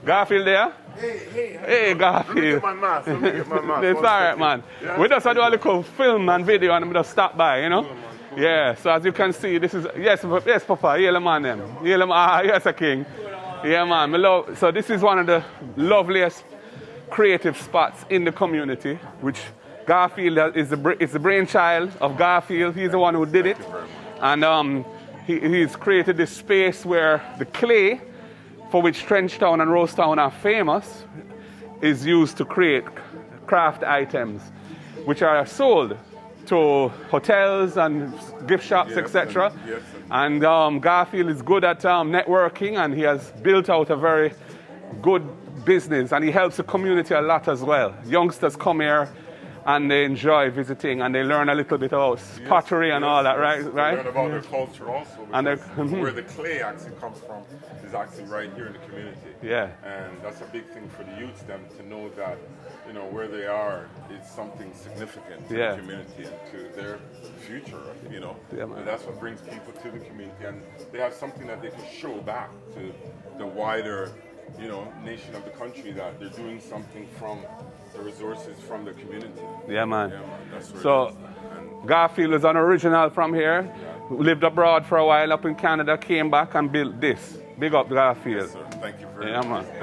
Garfield there? Hey, Garfield. Let me get my mask. It's alright, man. Yeah? We just do a little film and video and we just stop by, you know? Cool. Yeah, so as you can see, this is, yes, Papa, heal the man them. Heal them, yes, a king. Yeah, man. So this is one of the loveliest creative spots in the community, which Garfield is the brainchild of Garfield. He's the one who did it. And he's created this space where the clay, for which Trenchtown and Rosetown are famous, is used to create craft items, which are sold to hotels and gift shops, yes, etc. Yes, and Garfield is good at networking, and he has built out a very good business, and he helps the community a lot as well. Youngsters come here and they enjoy visiting, and they learn a little bit about pottery and all that, right? They learn about their culture also, and where the clay actually comes from is actually right here in the community. Yeah. And that's a big thing for the youths, them to know that, you know, where they are is something significant to the community and to their future, you know. Yeah, and that's what brings people to the community, and they have something that they can show back to the wider, you know, nation of the country, that they're doing something from the resources from the community. Yeah, man. Yeah, man. That's where so Garfield is an original from here, lived abroad for a while up in Canada, came back and built this. Big up Garfield. Yes, sir. Thank you very much. Man.